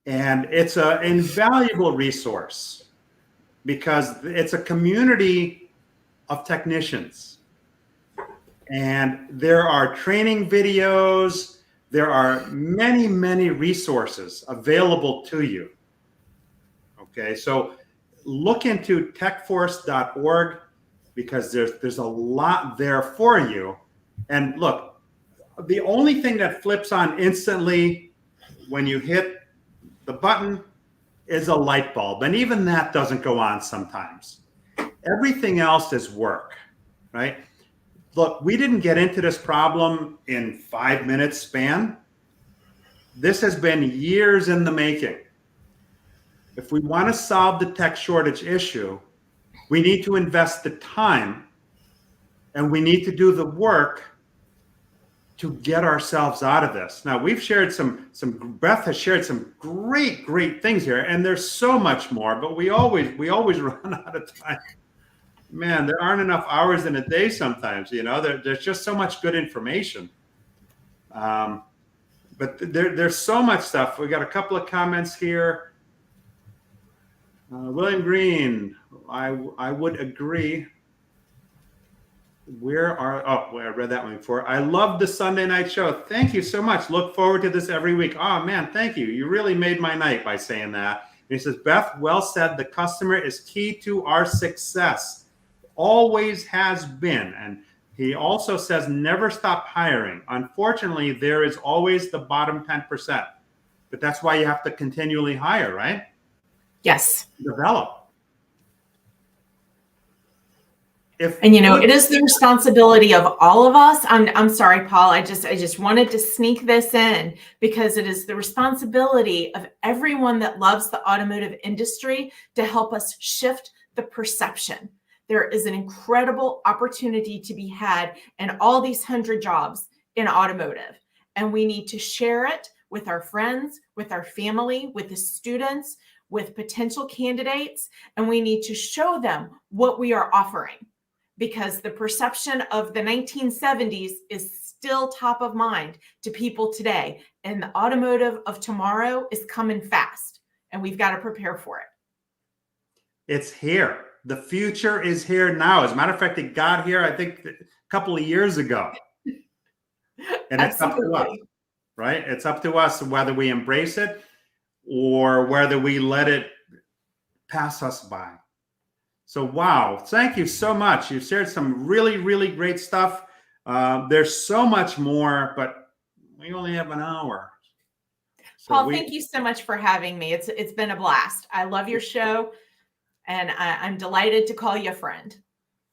and it's an invaluable resource because it's a community of technicians. And there are training videos. There are many, many resources available to you. Okay, so look into techforce.org because there's a lot there for you. And look, the only thing that flips on instantly when you hit the button is a light bulb. And even that doesn't go on sometimes. Everything else is work, right? Look, we didn't get into this problem in 5 minutes span. This has been years in the making. If we want to solve the tech shortage issue, we need to invest the time and we need to do the work to get ourselves out of this. Now, we've shared Beth has shared some great things here, and there's so much more, but we always run out of time. Man, there aren't enough hours in a day sometimes, there's just so much good information. But there's so much stuff. We got a couple of comments here. William Green, I would agree. I read that one before. I love the Sunday night show. Thank you so much. Look forward to this every week. Oh man, thank you. You really made my night by saying that. And he says, Beth, well said. The customer is key to our success. Always has been. And he also says, never stop hiring. Unfortunately, there is always the bottom 10%. But that's why you have to continually hire, right? Yes. Develop. It is the responsibility of all of us. I'm sorry, Paul. I just wanted to sneak this in because it is the responsibility of everyone that loves the automotive industry to help us shift the perception. There is an incredible opportunity to be had in all these 100 jobs in automotive, and we need to share it with our friends, with our family, with the students, with potential candidates, and we need to show them what we are offering. Because the perception of the 1970s is still top of mind to people today. And the automotive of tomorrow is coming fast, and we've got to prepare for it. It's here. The future is here now. As a matter of fact, it got here, I think, a couple of years ago. And it's up to us, right? It's up to us whether we embrace it or whether we let it pass us by. So, wow, thank you so much. You've shared some really, really great stuff. There's so much more, but we only have an hour. So Paul, thank you so much for having me. It's been a blast. I love your show, and I'm delighted to call you a friend.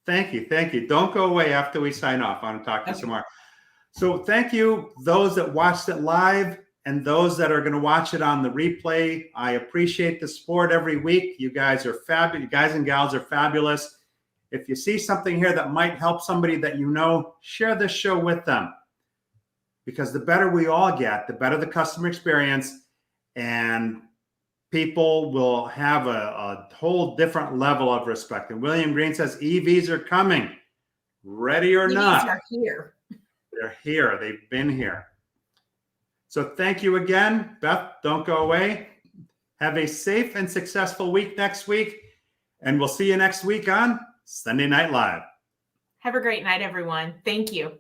Thank you. Thank you. Don't go away after we sign off. I want to talk to you some more. So thank you, those that watched it live and those that are going to watch it on the replay. I appreciate the support every week. You guys are fabulous. You guys and gals are fabulous. If you see something here that might help somebody that you know, share this show with them. Because the better we all get, the better the customer experience, and people will have a whole different level of respect. And William Green says EVs are coming, ready or not. EVs are here. They're here. They've been here. So thank you again. Beth, don't go away. Have a safe and successful week next week. And we'll see you next week on Sunday Night Live. Have a great night, everyone. Thank you.